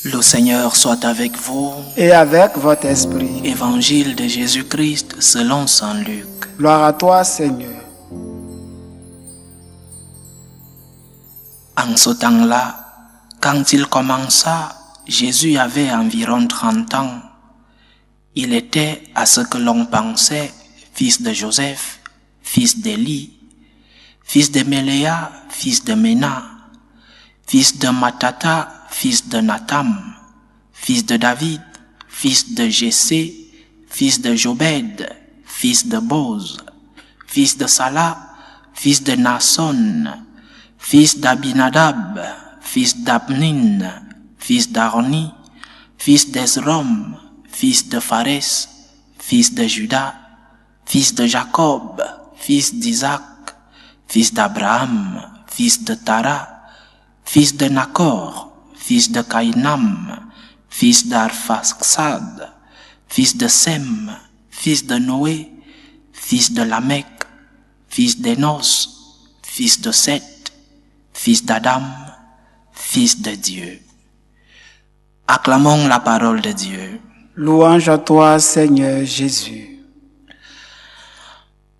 Le Seigneur soit avec vous. Et avec votre esprit. Évangile de Jésus-Christ selon saint Luc. Gloire à toi, Seigneur. En ce temps-là, quand il commença, Jésus avait environ 30 ans. Il était, à ce que l'on pensait, fils de Joseph, fils d'Élie, fils de Méléa, fils de Ména, fils de Matata, fils de Natam, fils de David, fils de Jessé, fils de Jobed, fils de Boz, fils de Salah, fils de Naasson, fils d'Abinadab, fils d'Abnin, fils d'Arni, fils d'Ezrom, fils de Phares, fils de Juda, fils de Jacob, fils d'Isaac, fils d'Abraham, fils de Tara, fils de Nacor, fils de Caïnam, fils d'Arphaxad, fils de Sem, fils de Noé, fils de Lamech, fils d'Énos, fils de Seth, fils d'Adam, fils de Dieu. Acclamons la parole de Dieu. Louange à toi, Seigneur Jésus.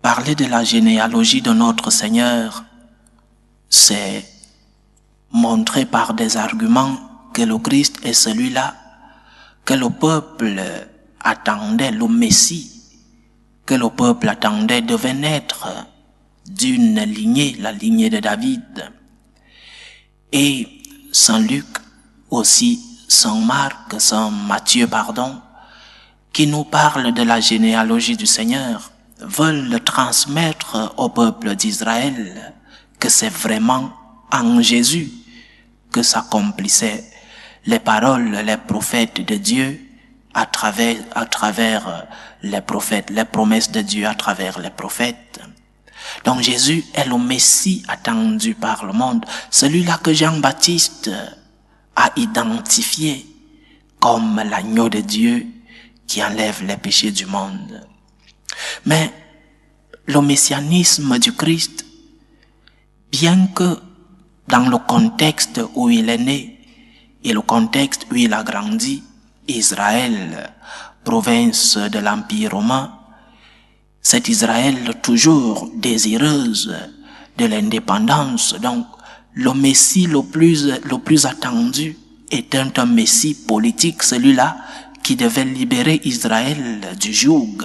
Parler de la généalogie de notre Seigneur, c'est montrer par des arguments que le Christ est celui-là que le peuple attendait, le Messie, que le peuple attendait devait naître d'une lignée, la lignée de David. Et saint Luc, aussi saint Marc, saint Matthieu, qui nous parle de la généalogie du Seigneur, veulent transmettre au peuple d'Israël que c'est vraiment en Jésus que s'accomplissaient les paroles, les prophètes de Dieu à travers les prophètes, les promesses de Dieu à travers les prophètes. Donc Jésus est le Messie attendu par le monde, celui-là que Jean-Baptiste a identifié comme l'agneau de Dieu qui enlève les péchés du monde. Mais le messianisme du Christ, bien que dans le contexte où il est né et le contexte où il a grandi, Israël, province de l'Empire romain, cet Israël toujours désireuse de l'indépendance, donc le Messie le plus attendu était un Messie politique, celui-là qui devait libérer Israël du joug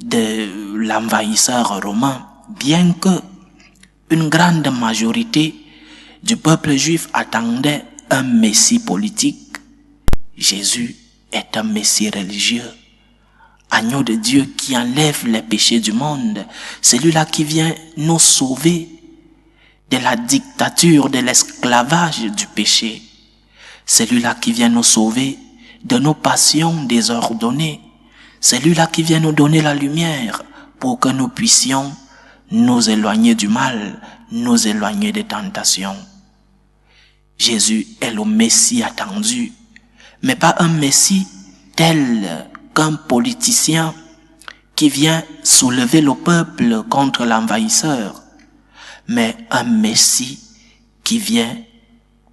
de l'envahisseur romain, bien que une grande majorité du peuple juif attendait un Messie politique. Jésus est un Messie religieux, agneau de Dieu qui enlève les péchés du monde, celui-là qui vient nous sauver de la dictature, de l'esclavage du péché, celui-là qui vient nous sauver de nos passions désordonnées, celui-là qui vient nous donner la lumière pour que nous puissions nous éloigner du mal, nous éloigner des tentations. Jésus est le Messie attendu, mais pas un Messie tel qu'un politicien qui vient soulever le peuple contre l'envahisseur, mais un Messie qui vient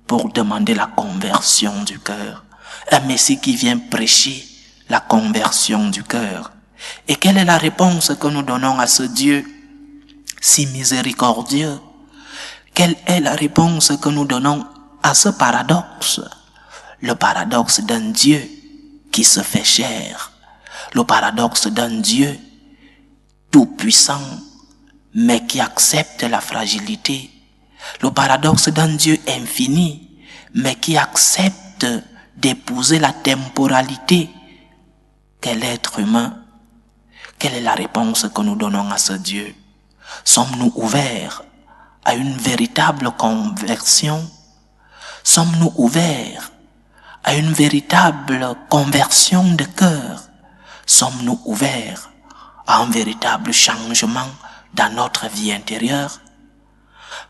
pour demander la conversion du cœur, un Messie qui vient prêcher la conversion du cœur. Et quelle est la réponse que nous donnons à ce Dieu si miséricordieux? Quelle est la réponse que nous donnons à ce paradoxe? Le paradoxe d'un Dieu qui se fait chair, le paradoxe d'un Dieu tout-puissant, mais qui accepte la fragilité, le paradoxe d'un Dieu infini, mais qui accepte d'épouser la temporalité qu'est l'être humain. Quelle est la réponse que nous donnons à ce Dieu? Sommes-nous ouverts à une véritable conversion? Sommes-nous ouverts à une véritable conversion de cœur? Sommes-nous ouverts à un véritable changement dans notre vie intérieure?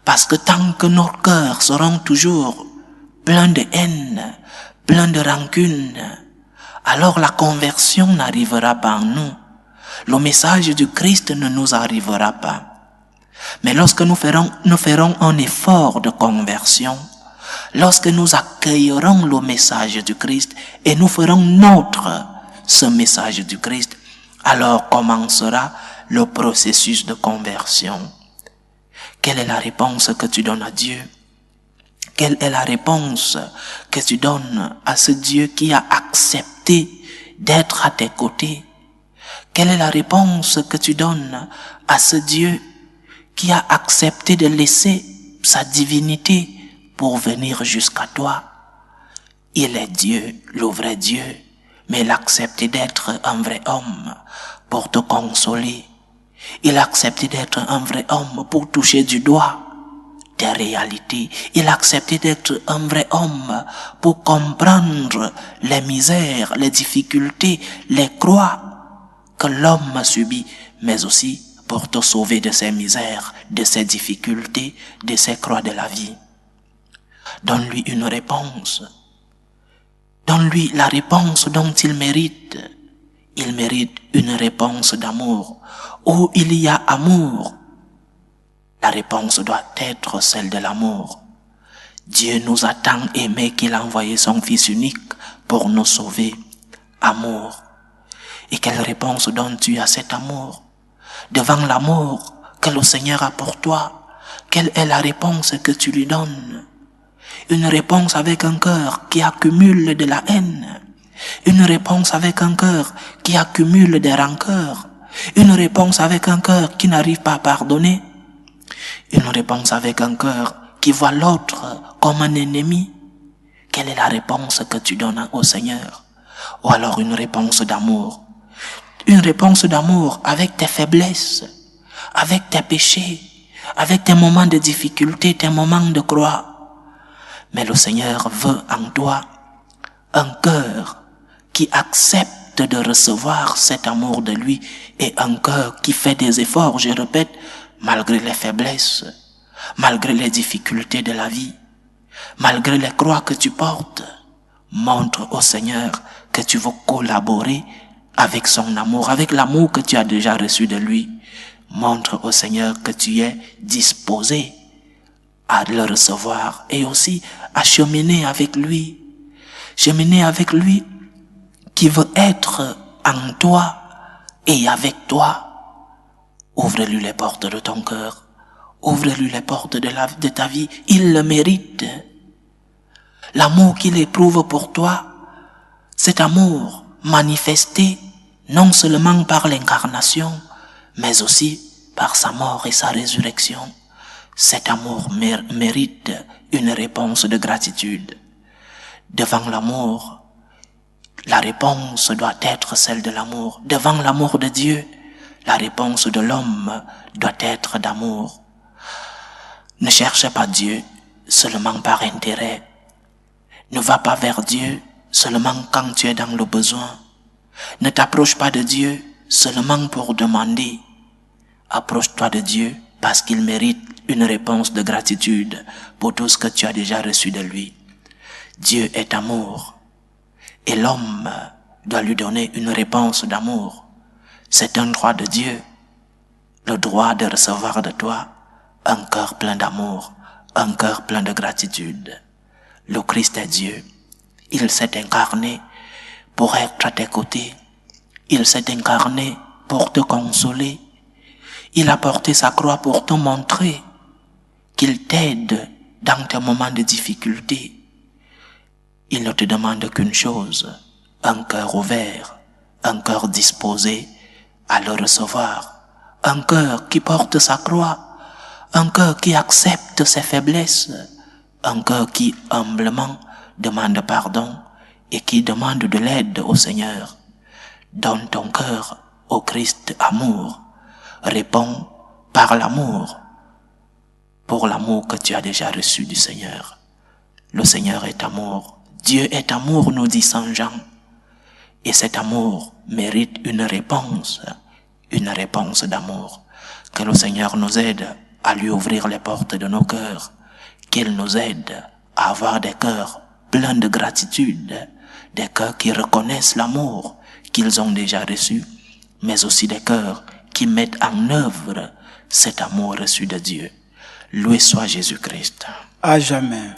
Parce que tant que nos cœurs seront toujours pleins de haine, pleins de rancune, alors la conversion n'arrivera pas en nous. Le message du Christ ne nous arrivera pas. Mais lorsque nous ferons un effort de conversion, lorsque nous accueillerons le message du Christ et nous ferons nôtre ce message du Christ, alors commencera le processus de conversion. Quelle est la réponse que tu donnes à Dieu? Quelle est la réponse que tu donnes à ce Dieu qui a accepté d'être à tes côtés? Quelle est la réponse que tu donnes à ce Dieu qui a accepté de laisser sa divinité pour venir jusqu'à toi? Il est Dieu, le vrai Dieu, mais il a accepté d'être un vrai homme pour te consoler. Il a accepté d'être un vrai homme pour toucher du doigt tes réalités. Il a accepté d'être un vrai homme pour comprendre les misères, les difficultés, les croix que l'homme a subies, mais aussi pour te sauver de ces misères, de ces difficultés, de ces croix de la vie. Donne-lui une réponse. Donne-lui la réponse dont il mérite. Il mérite une réponse d'amour. Où il y a amour, la réponse doit être celle de l'amour. Dieu nous a tant aimés qu'il a envoyé son Fils unique pour nous sauver. Amour. Et quelle réponse donnes-tu à cet amour? Devant l'amour que le Seigneur a pour toi, quelle est la réponse que tu lui donnes? Une réponse avec un cœur qui accumule de la haine. Une réponse avec un cœur qui accumule des rancœurs. Une réponse avec un cœur qui n'arrive pas à pardonner. Une réponse avec un cœur qui voit l'autre comme un ennemi. Quelle est la réponse que tu donnes au Seigneur? Ou alors une réponse d'amour. Une réponse d'amour avec tes faiblesses, avec tes péchés, avec tes moments de difficulté, tes moments de croix. Mais le Seigneur veut en toi un cœur qui accepte de recevoir cet amour de lui et un cœur qui fait des efforts, je répète, malgré les faiblesses, malgré les difficultés de la vie, malgré les croix que tu portes. Montre au Seigneur que tu veux collaborer avec son amour, avec l'amour que tu as déjà reçu de lui. Montre au Seigneur que tu es disposé à le recevoir et aussi à cheminer avec lui. Cheminer avec lui qui veut être en toi et avec toi. Ouvre-lui les portes de ton cœur. Ouvre-lui les portes de ta vie. Il le mérite. L'amour qu'il éprouve pour toi, cet amour manifesté non seulement par l'incarnation, mais aussi par sa mort et sa résurrection. Cet amour mérite une réponse de gratitude. Devant l'amour, la réponse doit être celle de l'amour. Devant l'amour de Dieu, la réponse de l'homme doit être d'amour. Ne cherche pas Dieu seulement par intérêt. Ne va pas vers Dieu seulement quand tu es dans le besoin. Ne t'approche pas de Dieu seulement pour demander. Approche-toi de Dieu parce qu'il mérite une réponse de gratitude pour tout ce que tu as déjà reçu de lui. Dieu est amour et l'homme doit lui donner une réponse d'amour. C'est un droit de Dieu, le droit de recevoir de toi un cœur plein d'amour, un cœur plein de gratitude. Le Christ est Dieu. Il s'est incarné pour être à tes côtés. Il s'est incarné pour te consoler. Il a porté sa croix pour te montrer qu'il t'aide dans tes moments de difficulté. Il ne te demande qu'une chose, un cœur ouvert, un cœur disposé à le recevoir, un cœur qui porte sa croix, un cœur qui accepte ses faiblesses, un cœur qui humblement demande pardon et qui demande de l'aide au Seigneur. Donne ton cœur au Christ amour. Réponds par l'amour, pour l'amour que tu as déjà reçu du Seigneur. Le Seigneur est amour. Dieu est amour, nous dit Saint Jean. Et cet amour mérite une réponse d'amour. Que le Seigneur nous aide à lui ouvrir les portes de nos cœurs. Qu'il nous aide à avoir des cœurs pleins de gratitude, des cœurs qui reconnaissent l'amour qu'ils ont déjà reçu, mais aussi des cœurs qui mettent en œuvre cet amour reçu de Dieu. Loué soit Jésus-Christ. À jamais.